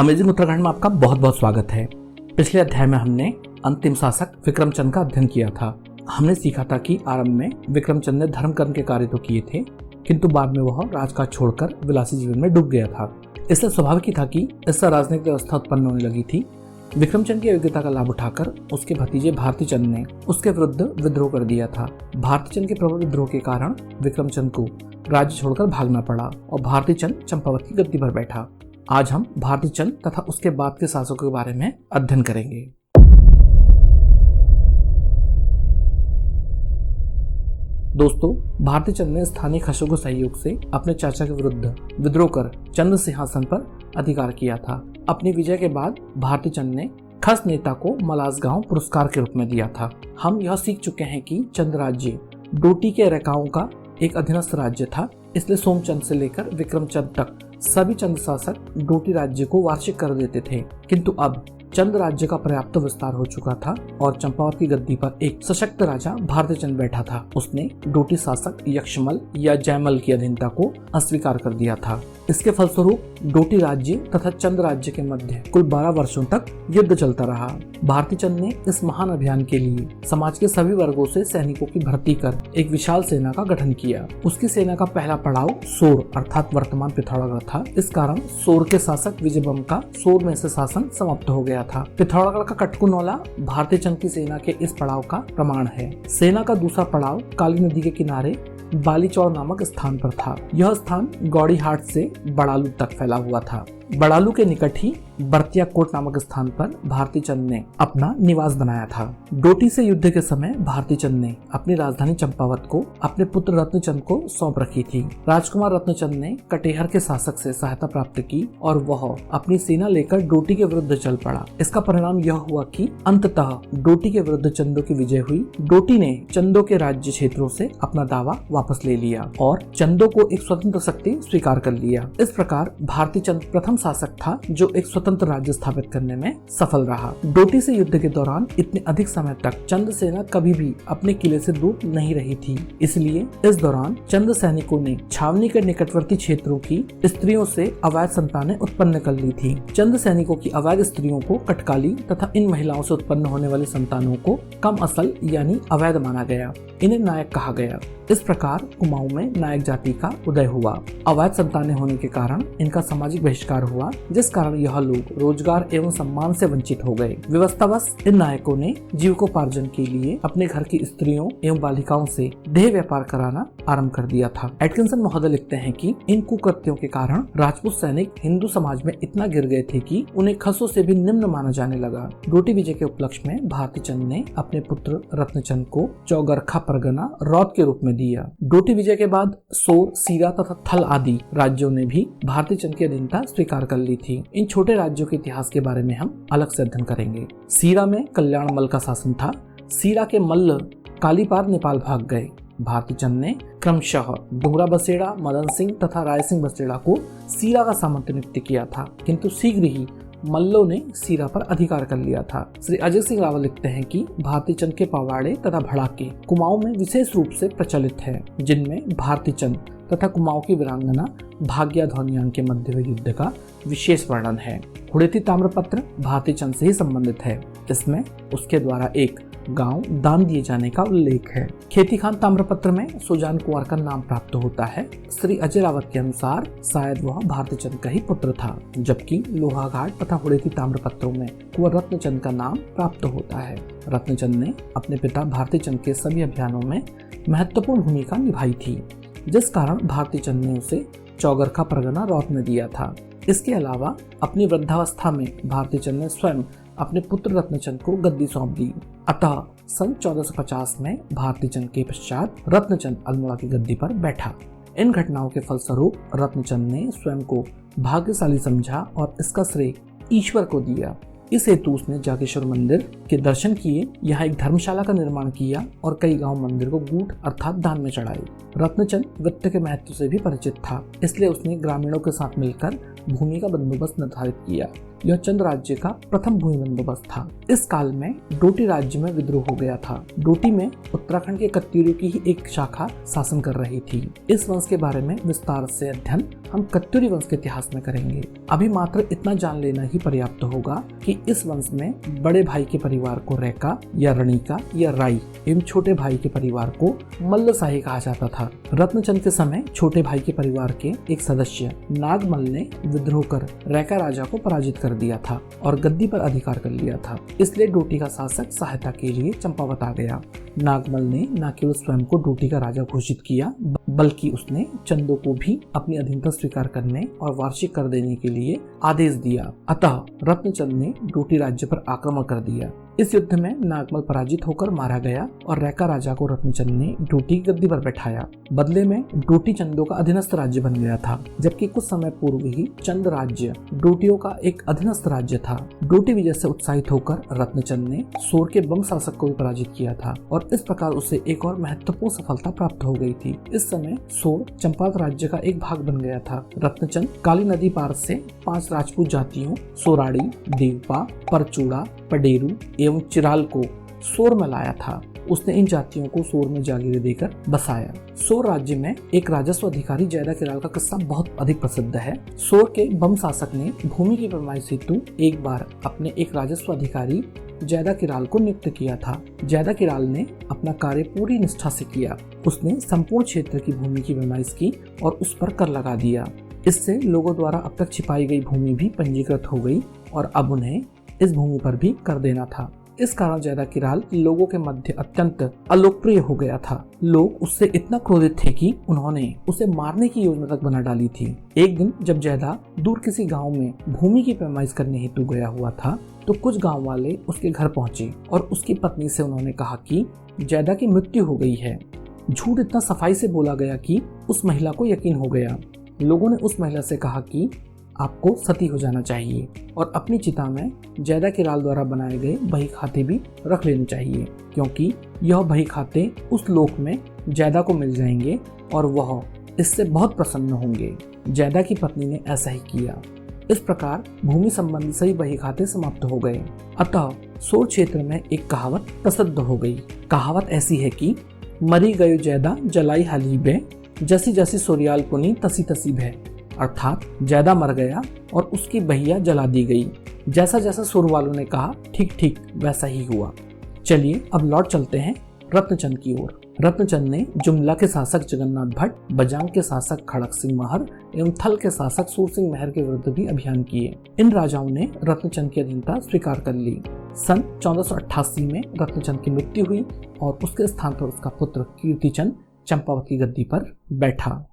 Amazing Uttarakhand में आपका बहुत बहुत स्वागत है। पिछले अध्याय में हमने अंतिम शासक विक्रमचंद का अध्ययन किया था। हमने सीखा था कि आरंभ में विक्रमचंद ने धर्म कर्म के कार्य तो किए थे, किंतु बाद में वह राजकाज छोड़कर विलासी जीवन में डूब गया था। इससे स्वाभाविक ही था कि इससे राजनीतिक व्यवस्था उत्पन्न होने लगी थी। विक्रमचंद की योग्यता का लाभ उठाकर उसके भतीजे भारतीचंद ने उसके विरुद्ध विद्रोह कर दिया था। भारतीचंद के प्रबल विद्रोह के कारण विक्रमचंद को राज्य छोड़कर भागना पड़ा और भारतीचंद चंपावत की गद्दी पर बैठा। आज हम भारतीचंद तथा उसके बाद के शासकों के बारे में अध्ययन करेंगे। दोस्तों, भारतीचंद ने स्थानीय खसों के सहयोग से अपने चाचा के विरुद्ध विद्रोह कर चंद्र सिंहासन पर अधिकार किया था। अपनी विजय के बाद भारतीचंद ने खस नेता को मलासगांव पुरस्कार के रूप में दिया था। हम यह सीख चुके हैं कि चंद राज्य डोटी के रैकाओं का एक अधीनस्थ राज्य था, इसलिए सोमचंद से लेकर विक्रमचंद तक सभी चंद शासक डोटी राज्य को वार्षिक कर देते थे। किंतु अब चंद राज्य का पर्याप्त विस्तार हो चुका था और चंपावत की गद्दी पर एक सशक्त राजा भारतीचंद बैठा था। उसने डोटी शासक यक्षमल या जयमल की अधीनता को अस्वीकार कर दिया था। इसके फलस्वरूप डोटी राज्य तथा चंद राज्य के मध्य कुल 12 वर्षों तक युद्ध चलता रहा। भारतीचंद ने इस महान अभियान के लिए समाज के सभी वर्गों से सैनिकों की भर्ती कर एक विशाल सेना का गठन किया। उसकी सेना का पहला पड़ाव सोर अर्थात वर्तमान पिथौरागढ़ था। इस कारण सोर के शासक विजयबम का सोर में से शासन समाप्त हो गया था। पिथौरागढ़ का कटकुनौला भारतीचंद की सेना के इस पड़ाव का प्रमाण है। सेना का दूसरा पड़ाव काली नदी के किनारे बालीचौड़ नामक स्थान पर था। यह स्थान गौड़ीहाट से बड़ालू तक फैला हुआ था। बड़ालू के निकट ही बर्तिया कोट नामक स्थान पर भारतीचंद ने अपना निवास बनाया था। डोटी से युद्ध के समय भारतीचंद ने अपनी राजधानी चंपावत को अपने पुत्र रत्नचंद को सौंप रखी थी। राजकुमार रत्नचंद ने कटेहर के शासक से सहायता प्राप्त की और वह अपनी सेना लेकर डोटी के विरुद्ध चल पड़ा। इसका परिणाम यह हुआ कि अंततः डोटी के विरुद्ध चंदों की विजय हुई। डोटी ने चंदों के राज्य क्षेत्रों से अपना दावा वापस ले लिया और चंदों को एक स्वतंत्र शक्ति स्वीकार कर लिया। इस प्रकार भारतीचंद प्रथम शासक था जो एक स्वतंत्र राज्य स्थापित करने में सफल रहा। डोटी से युद्ध के दौरान इतने अधिक समय तक चंद सेना कभी भी अपने किले से दूर नहीं रही थी। इसलिए इस दौरान चंद सैनिकों ने छावनी के निकटवर्ती क्षेत्रों की स्त्रियों से अवैध संतानें उत्पन्न कर ली थी। चंद सैनिकों की अवैध स्त्रियों को कटकाली तथा इन महिलाओं से उत्पन्न होने वाली संतानों को कम असल यानी अवैध माना गया। इन्हें नायक कहा गया। इस प्रकार कुमाऊं में नायक जाति का उदय हुआ। अवैध संतानें होने के कारण इनका सामाजिक बहिष्कार हुआ, जिस कारण यह लोग रोजगार एवं सम्मान से वंचित हो गए। व्यवस्थावश इन नायकों ने जीविकोपार्जन के लिए अपने घर की स्त्रियों एवं बालिकाओं से देह व्यापार कराना आरंभ कर दिया था। एटकिंसन महोदय लिखते हैं कि इन कुकृत्यों के कारण राजपूत सैनिक हिंदू समाज में इतना गिर गए थे कि उन्हें खसों से भी निम्न माना जाने लगा। डोटी विजय के उपलक्ष्य में भारतीचंद ने अपने पुत्र रत्नचंद को चौगरखा परगना रौत के रूप में दिया। डोटी विजय के बाद सोर, सीरा तथा थल आदि राज्यों ने भी भारतीचंद की अधीनता स्वीकार कर ली थी। इन छोटे राज्यों के इतिहास के बारे में हम अलग से अध्ययन करेंगे। सीरा में कल्याण मल का शासन था। सीरा के मल्ल कालीपार नेपाल भाग गए। भारतीचंद ने क्रमशः डोगरा बसेड़ा, मदन सिंह तथा राय सिंह बसेड़ा को सीरा का सामंत नियुक्त किया था, किंतु शीघ्र ही मल्लों ने सीरा पर अधिकार कर लिया था। श्री अजय सिंह रावल लिखते हैं कि भारतीचंद के पवाड़े तथा भड़ाके कुमाऊं में विशेष रूप से प्रचलित है, जिनमें भारतीचंद तथा कुमाऊं की वीरांगना भाग्या धौनियान के मध्य हुए युद्ध का विशेष वर्णन है। हुड़ेती ताम्रपत्र भारतीचंद से ही संबंधित है। इसमें उसके द्वारा एक गांव दान दिए जाने का उल्लेख है। खेतीखान ताम्रपत्र में सुजान कुंवर का नाम प्राप्त होता है। श्री अजय रावत के अनुसार शायद वह भारतीचंद का ही पुत्र था, जबकि लोहाघाट तथा हुड़ेती ताम्रपत्रों में कुंवर रत्नचंद का नाम प्राप्त होता है। रत्नचंद ने अपने पिता भारतीचंद के सभी अभियानों में महत्वपूर्ण भूमिका निभाई थी, जिस कारण भारतीचंद ने उसे चौगरखा परगना रौत में दिया था। इसके अलावा अपनी वृद्धावस्था में भारतीचंद ने स्वयं अपने पुत्र रत्नचंद को गद्दी सौंप दी। अतः सन 1450 में भारतीचंद के पश्चात रत्नचंद अल्मोड़ा की गद्दी पर बैठा। इन घटनाओं के फलस्वरूप रत्नचंद ने स्वयं को भाग्यशाली समझा और इसका श्रेय ईश्वर को दिया। इस हेतु उसने जागेश्वर मंदिर के दर्शन किए, यहाँ एक धर्मशाला का निर्माण किया और कई गांव मंदिर को गूठ अर्थात दान में चढ़ाए। रत्नचंद वित्त के महत्व से भी परिचित था, इसलिए उसने ग्रामीणों के साथ मिलकर भूमि का बंदोबस्त निर्धारित किया। यह चंद राज्य का प्रथम भूमि बंदोबस्त था। इस काल में डोटी राज्य में विद्रोह हो गया था। डोटी में उत्तराखंड के कत्यूरी की ही एक शाखा शासन कर रही थी। इस वंश के बारे में विस्तार से अध्ययन हम कत्यूरी वंश के इतिहास में करेंगे। अभी मात्र इतना जान लेना ही पर्याप्त होगा कि इस वंश में बड़े भाई के परिवार को रैका या रणिका या राई एवं छोटे भाई के परिवार को मल्लशाही कहा जाता था। रत्नचंद के समय छोटे भाई के परिवार के एक सदस्य नागमल ने विद्रोह कर रैका राजा को पराजित कर दिया था और गद्दी पर अधिकार कर लिया था। इसलिए डोटी का शासक सहायता के लिए चंपावत आ गया। नागमल ने न केवल स्वयं को डोटी का राजा घोषित किया, बल्कि उसने चंदों को भी अपनी अधीनता स्वीकार करने और वार्षिक कर देने के लिए आदेश दिया। अतः रत्नचंद ने डोटी राज्य पर आक्रमण कर दिया। इस युद्ध में नागमल पराजित होकर मारा गया और रैका राजा को रत्नचंद ने डोटी की गद्दी पर बैठाया। बदले में डोटी चंदों का अधीनस्थ राज्य बन गया था, जबकि कुछ समय पूर्व ही चंद राज्य डोटियों का एक अधीनस्थ राज्य था। डोटी विजय से उत्साहित होकर रत्नचंद ने सोर के बम शासक को भी पराजित किया था और इस प्रकार उसे एक और महत्वपूर्ण सफलता प्राप्त हो गई थी। इस समय सोर चंपावत राज्य का एक भाग बन गया था। रत्नचंद काली नदी पार से 5 राजपूत जातियों सोराड़ी, देवपा, परचूड़ा, पडेरू एवं चिराल को सोर में लाया था। उसने इन जातियों को सोर में जागीरें देकर बसाया। सोर राज्य में एक राजस्व अधिकारी जैदा किराल का किस्सा बहुत अधिक प्रसिद्ध है। सोर के बम शासक ने भूमि की पैमाइश हेतु एक बार अपने एक राजस्व अधिकारी जैदा किराल को नियुक्त किया था। जैदा किराल ने अपना कार्य पूरी निष्ठा से किया। उसने संपूर्ण क्षेत्र की भूमि की पैमाइश की और उस पर कर लगा दिया। इससे लोगों द्वारा अब तक छिपाई गई भूमि भी पंजीकृत हो गई और अब उन्हें इस भूमि पर भी कर देना था। इस कारण जैदा किराल लोगों के मध्य अत्यंत अलोकप्रिय हो गया था। लोग उससे इतना क्रोधित थे कि उन्होंने उसे मारने की योजना तक बना डाली थी। एक दिन जब जैदा दूर किसी गांव में भूमि की पैमाइश करने हेतु गया हुआ था, तो कुछ गांव वाले उसके घर पहुंचे और उसकी पत्नी से उन्होंने कहा कि जैदा की मृत्यु हो गई है। झूठ इतना सफाई से बोला गया कि उस महिला को यकीन हो गया। लोगों ने उस महिला से कहा कि आपको सती हो जाना चाहिए और अपनी चिता में जैदा किराल द्वारा बनाए गए बही खाते भी रख लेने चाहिए, क्योंकि यह बही खाते उस लोक में जैदा को मिल जाएंगे और वह इससे बहुत प्रसन्न होंगे। जैदा की पत्नी ने ऐसा ही किया। इस प्रकार भूमि संबंधी सही बही खाते समाप्त हो गए। अतः सोर क्षेत्र में एक कहावत प्रसिद्ध हो गई। कहावत ऐसी है कि मरी गयो जैदा जलाई हाली बे, जैसी जैसी सोरियाल पुनी तसी तसी भय। अर्थात जैदा मर गया और उसकी बहिया जला दी गई। जैसा जैसा सुर वालों ने कहा ठीक ठीक वैसा ही हुआ। चलिए अब लौट चलते हैं रत्नचंद की ओर। रत्नचंद ने जुमला के शासक जगन्नाथ भट्ट, बजांग के शासक खड़क सिंह महर एवं थल के शासक सूर सिंह महर के विरुद्ध भी अभियान किए। इन राजाओं ने रत्नचंद की अधीनता स्वीकार कर ली। सन 1488 में रत्नचंद की मृत्यु हुई और उसके स्थान पर उसका पुत्र कीर्तिचंद चंपावत की गद्दी पर बैठा।